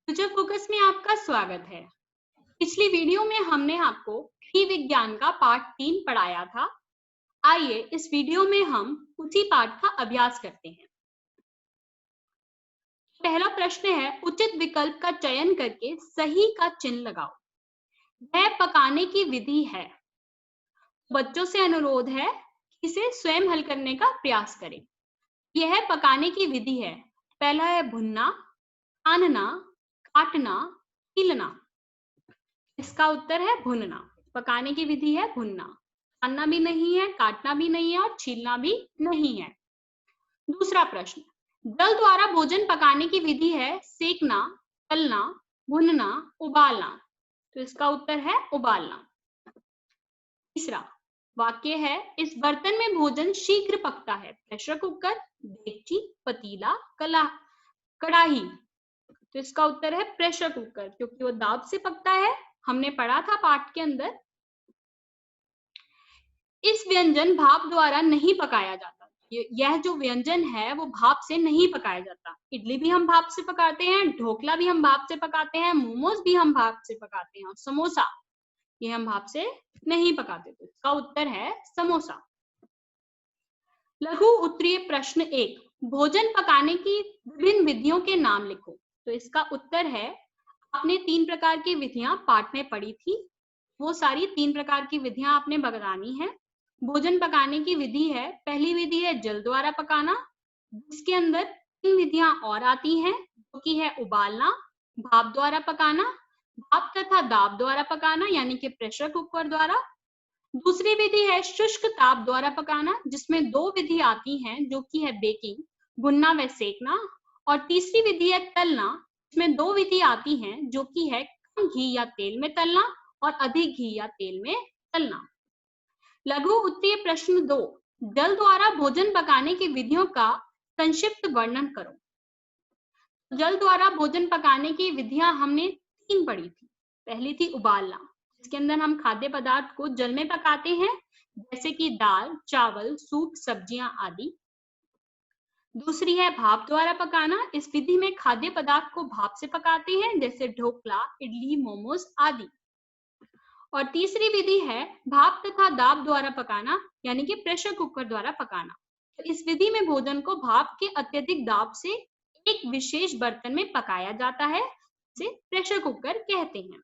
Future focus में आपका स्वागत है। पिछली वीडियो में हमने आपको गृह विज्ञान का पाठ 3 पढ़ाया था। आइए इस वीडियो में हम उसी पाठ का अभ्यास करते हैं। पहला प्रश्न है, उचित विकल्प का चयन करके सही का चिन्ह लगाओ। यह पकाने की विधि है। बच्चों से अनुरोध है कि इसे स्वयं हल करने का प्रयास करें। यह पकाने की विधि है। पहला है भुनना, छानना, काटना, छीलना। इसका उत्तर है भुनना। पकाने की विधि है भुनना। छानना भी नहीं है, काटना भी नहीं है और छीलना भी नहीं है। दूसरा प्रश्न, जल द्वारा भोजन पकाने की विधि है सेकना, तलना, भुनना, उबालना। तो इसका उत्तर है उबालना। तीसरा वाक्य है, इस बर्तन में भोजन शीघ्र पकता है। प्रेशर कुकर, डेगची, पतीला, कढ़ाई। तो इसका उत्तर है प्रेशर कुकर, क्योंकि वो दाब से पकता है। हमने पढ़ा था पाठ के अंदर। इस व्यंजन भाप द्वारा नहीं पकाया जाता। यह जो व्यंजन है वो भाप से नहीं पकाया जाता। इडली भी हम भाप से पकाते हैं, ढोकला भी हम भाप से पकाते हैं, मोमोज भी हम भाप से पकाते हैं और समोसा ये हम भाप से नहीं पकाते। तो इसका उत्तर है समोसा। लघु उत्तरीय प्रश्न 1, भोजन पकाने की विभिन्न विधियों के नाम लिखो। तो इसका उत्तर है, आपने 3 प्रकार की विधियां पाठ में पढ़ी थी। वो सारी 3 प्रकार की विधियां आपने बतानी है। भोजन पकाने की विधि है, पहली विधि है जल द्वारा पकाना, जिसके अंदर 3 विधियां और आती हैं, जो कि है उबालना, भाप द्वारा पकाना, भाप तथा दाब द्वारा पकाना यानी कि प्रेशर कुकर द्वारा। दूसरी विधि है शुष्क ताप द्वारा पकाना, जिसमें 2 विधि आती हैं, जो कि है बेकिंग, भुनना व सेकना। और तीसरी विधि है तलना, जिसमें 2 विधि आती हैं, जो कि है कम घी या तेल में तलना और अधिक घी या तेल में तलना। लघु उत्तरीय प्रश्न 2, जल द्वारा भोजन पकाने की विधियों का संक्षिप्त वर्णन करो। जल द्वारा भोजन पकाने की विधियां हमने 3 पढ़ी थी। पहली थी उबालना, इसके अंदर हम खाद्य पदार्थ को जल में पकाते हैं, जैसे कि दाल, चावल, सूप, सब्जियां आदि। दूसरी है भाप द्वारा पकाना, इस विधि में खाद्य पदार्थ को भाप से पकाते हैं, जैसे ढोकला, इडली, मोमोज आदि। और तीसरी विधि है भाप तथा दाब द्वारा पकाना, यानी कि प्रेशर कुकर द्वारा पकाना। तो इस विधि में भोजन को भाप के अत्यधिक दाब से एक विशेष बर्तन में पकाया जाता है, जिसे प्रेशर कुकर कहते हैं।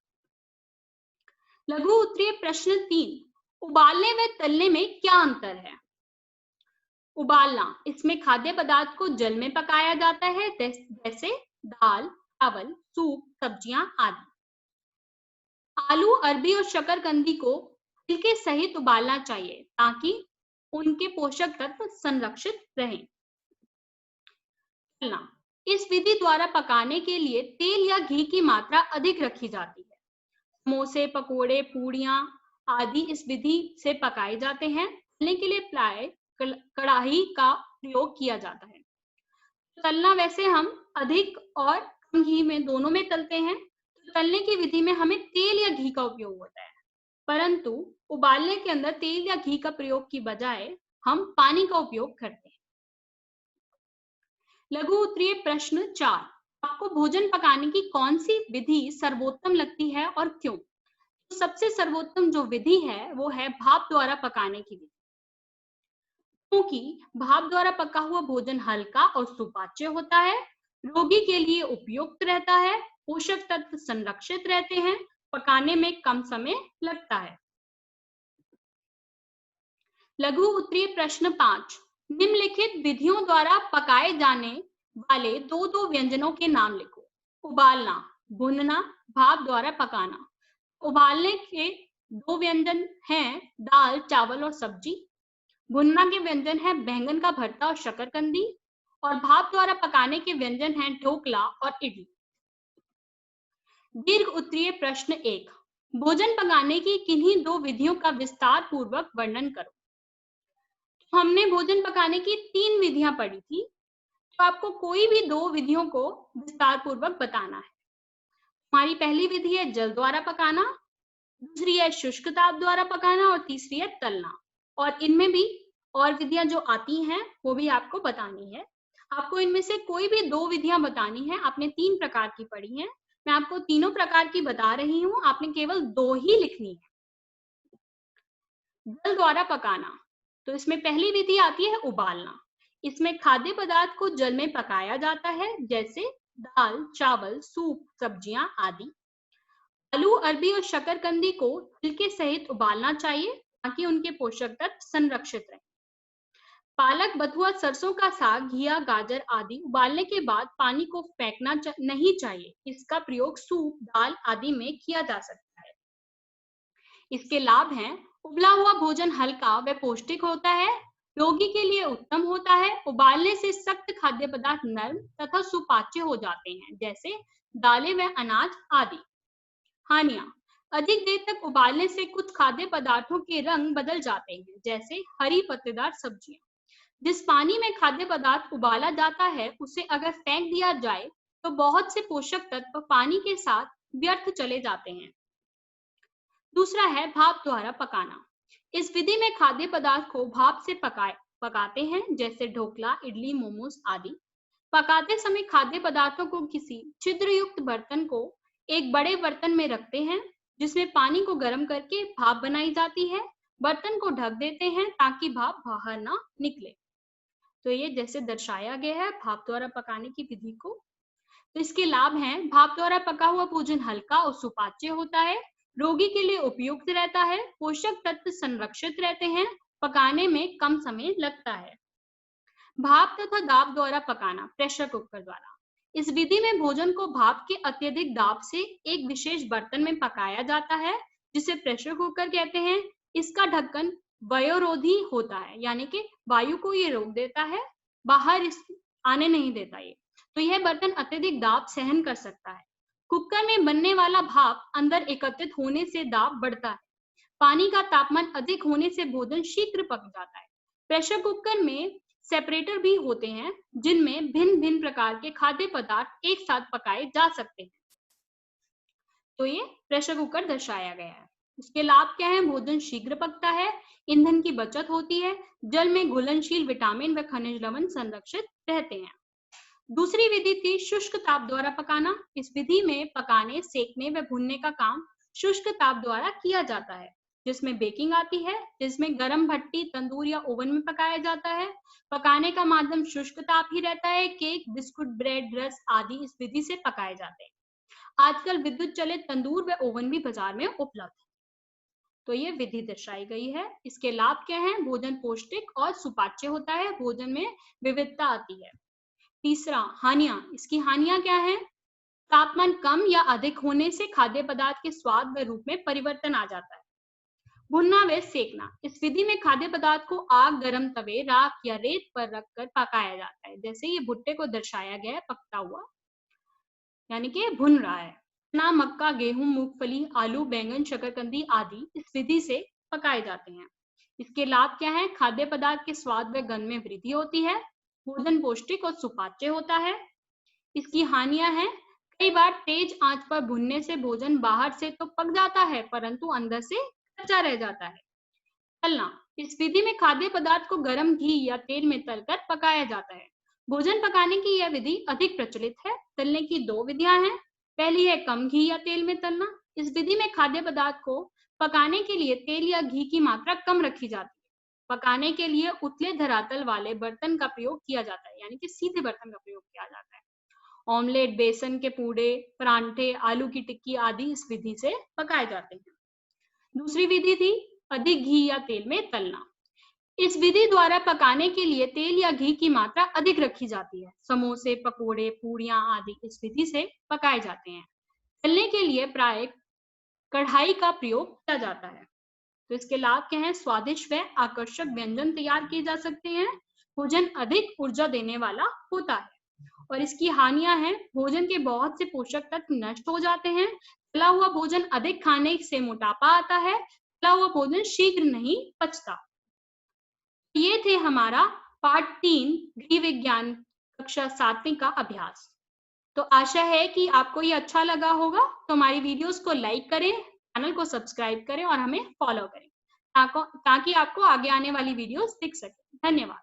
लघु उत्तरीय प्रश्न 3, उबालने व तलने में क्या अंतर है। उबालना, इसमें खाद्य पदार्थ को जल में पकाया जाता है, जैसे दाल, चावल, सूप, सब्जियां आदि। आलू, अरबी और शकरकंदी को छिलके सहित उबालना चाहिए, ताकि उनके पोषक तत्व संरक्षित रहें। तलना, इस विधि द्वारा पकाने के लिए तेल या घी की मात्रा अधिक रखी जाती है। समोसे, पकोड़े, पूड़ियां आदि इस विधि से पकाए जाते हैं। तलने के लिए प्राय कढ़ाई का प्रयोग किया जाता है। तलना, वैसे हम अधिक और कम घी में दोनों में तलते हैं। तो तलने की विधि में हमें तेल या घी का उपयोग होता है, परंतु उबालने के अंदर तेल या घी का प्रयोग की बजाय हम पानी का उपयोग करते हैं। लघु उत्तरीय प्रश्न 4, आपको भोजन पकाने की कौन सी विधि सर्वोत्तम लगती है और क्यों। तो सबसे सर्वोत्तम जो विधि है वो है भाप द्वारा पकाने की विधि, क्योंकि भाप द्वारा पका हुआ भोजन हल्का और सुपाच्य होता है, रोगी के लिए उपयुक्त रहता है, पोषक तत्व संरक्षित रहते हैं, पकाने में कम समय लगता है। लघु उत्तरीय प्रश्न 5, निम्नलिखित विधियों द्वारा पकाए जाने वाले 2 व्यंजनों के नाम लिखो। उबालना, भुनना, भाप द्वारा पकाना। उबालने के 2 व्यंजन हैं दाल, चावल और सब्जी। भुनना के व्यंजन है बैंगन का भरता और शकरकंदी। और भाप द्वारा पकाने के व्यंजन हैं ढोकला और इडली। दीर्घ उत्तरीय प्रश्न 1, भोजन पकाने की किन्हीं 2 विधियों का विस्तार पूर्वक वर्णन करो। हमने भोजन पकाने की 3 विधियां पढ़ी थी, तो आपको कोई भी 2 विधियों को विस्तार पूर्वक बताना है। हमारी पहली विधि है जल द्वारा पकाना, दूसरी है शुष्क ताप द्वारा पकाना और तीसरी है तलना। और इनमें भी और विधियां जो आती हैं वो भी आपको बतानी है। आपको इनमें से कोई भी 2 विधियां बतानी है। आपने 3 प्रकार की पढ़ी हैं, मैं आपको तीनों प्रकार की बता रही हूँ, आपने केवल 2 ही लिखनी है। जल द्वारा पकाना, तो इसमें पहली विधि आती है उबालना। इसमें खाद्य पदार्थ को जल में पकाया जाता है, जैसे दाल, चावल, सूप, सब्जियां आदि। आलू, अरबी और शकरकंदी को छिलके सहित उबालना चाहिए ताकि उनके पोषक तत्व संरक्षित रहें। पालक, बथुआ, सरसों का साग, घिया, गाजर आदि उबालने के बाद पानी को फेंकना नहीं चाहिए। इसका प्रयोग सूप, दाल आदि में किया जा सकता है। इसके लाभ हैं, उबला हुआ भोजन हल्का व पौष्टिक होता है, रोगी के लिए उत्तम होता है। उबालने से सख्त खाद्य पदार्थ नरम तथा सुपाच्य हो जाते हैं, जैसे दालें व अनाज आदि। हानियां, अधिक देर तक उबालने से कुछ खाद्य पदार्थों के रंग बदल जाते हैं, जैसे हरी पत्तेदार सब्जियां। जिस पानी में खाद्य पदार्थ उबाला जाता है उसे अगर फेंक दिया जाए तो बहुत से पोषक तत्व पानी के साथ व्यर्थ चले जाते हैं। दूसरा है भाप द्वारा पकाना। इस विधि में खाद्य पदार्थ को भाप से पकाते हैं, जैसे ढोकला, इडली, मोमोज आदि। पकाते समय खाद्य पदार्थों को किसी छिद्रयुक्त बर्तन को एक बड़े बर्तन में रखते हैं, जिसमें पानी को गर्म करके भाप बनाई जाती है। बर्तन को ढक देते हैं ताकि भाप बाहर ना निकले। तो ये जैसे दर्शाया गया है भाप द्वारा पकाने की विधि को। तो इसके लाभ हैं, भाप द्वारा पका हुआ भोजन हल्का और सुपाच्य होता है, रोगी के लिए उपयुक्त रहता है, पोषक तत्व संरक्षित रहते हैं, पकाने में कम समय लगता है। भाप तथा दाब द्वारा पकाना, प्रेशर कुकर द्वारा। इस विधि में भोजन को भाप के अत्यधिक दाब से एक विशेष बर्तन में पकाया जाता है, जिसे प्रेशर कुकर कहते हैं। इसका ढक्कन वायुरोधी होता है, यानी कि वायु को ये रोक देता है, बाहर आने नहीं देता ये। तो यह बर्तन अत्यधिक दाब सहन कर सकता है। कुकर में बनने वाला भाप अंदर एकत्रित होने से दाब बढ़ता है। पानी का तापमान अधिक होने से भोजन शीघ्र पक जाता है। प्रेशर कुकर में सेपरेटर भी होते हैं, जिनमें भिन्न भिन्न प्रकार के खाद्य पदार्थ एक साथ पकाए जा सकते हैं। तो ये प्रेशर कुकर दर्शाया गया है। इसके लाभ क्या है? भोजन शीघ्र पकता है, ईंधन की बचत होती है, जल में घुलनशील विटामिन व खनिज लवण संरक्षित रहते हैं। दूसरी विधि थी शुष्क ताप द्वारा पकाना। इस विधि में पकाने, सेकने व भूनने का काम शुष्क ताप द्वारा किया जाता है, जिसमें बेकिंग आती है, जिसमें गर्म भट्टी, तंदूर या ओवन में पकाया जाता है। पकाने का माध्यम शुष्क ताप ही रहता है। केक, बिस्कुट, ब्रेड, रस आदि इस विधि से पकाए जाते हैं। आजकल विद्युत चलित तंदूर व ओवन भी बाजार में उपलब्ध है। तो ये विधि दर्शाई गई है। इसके लाभ क्या हैं? भोजन पौष्टिक और सुपाच्य होता है, भोजन में विविधता आती है। तीसरा, हानियां। इसकी हानियां क्या है? तापमान कम या अधिक होने से खाद्य पदार्थ के स्वाद व रूप में परिवर्तन आ जाता है। भुनना व सेकना। इस विधि में खाद्य पदार्थ को आग, गर्म तवे, राख या रेत पर रखकर पकाया जाता है, जैसे ये भुट्टे को दर्शाया गया है, पकता हुआ, यानी कि भुन रहा है। चना, मक्का, गेहूं, मूंगफली, आलू, बैंगन, शकरकंदी आदि इस विधि से पकाए जाते हैं। इसके लाभ क्या है? खाद्य पदार्थ के स्वाद व गंध में वृद्धि होती है, भोजन पौष्टिक और सुपाच्य होता है। इसकी हानियां हैं, कई बार तेज आंच पर भुनने से भोजन बाहर से तो पक जाता है, परंतु अंदर से कच्चा रह जाता है। तलना। इस विधि में खाद्य पदार्थ को गर्म घी या तेल में तलकर पकाया जाता है। भोजन पकाने की यह विधि अधिक प्रचलित है। तलने की 2 विधियां हैं। पहली है कम घी या तेल में तलना। इस विधि में खाद्य पदार्थ को पकाने के लिए तेल या घी की मात्रा कम रखी जाती है। पकाने के लिए उतले धरातल वाले बर्तन का प्रयोग किया जाता है, यानी कि सीधे बर्तन का प्रयोग किया जाता है। ऑमलेट, बेसन के पूड़े, परांठे, आलू की टिक्की आदि इस विधि से पकाए जाते हैं। दूसरी विधि थी अधिक घी या तेल में तलना। इस विधि द्वारा पकाने के लिए तेल या घी की मात्रा अधिक रखी जाती है। समोसे, पकोड़े, पूड़ियां आदि इस विधि से पकाए जाते हैं। तलने के लिए प्रायः कढ़ाई का प्रयोग किया जाता है। तो इसके लाभ क्या हैं? स्वादिष्ट व आकर्षक व्यंजन तैयार किए जा सकते हैं। भोजन अधिक ऊर्जा देने वाला होता है। और इसकी हानियां हैं, भोजन के बहुत से पोषक तत्व नष्ट हो जाते हैं। तला हुआ भोजन अधिक खाने से मोटापा आता है। तला हुआ भोजन शीघ्र नहीं पचता। ये थे हमारा पार्ट 3 गृह विज्ञान कक्षा 7वीं का अभ्यास। तो आशा है कि आपको ये अच्छा लगा होगा। तो हमारी वीडियोस को लाइक करें, चैनल को सब्सक्राइब करें और हमें फॉलो करें, ताकि आपको आगे आने वाली वीडियोस दिख सके। धन्यवाद।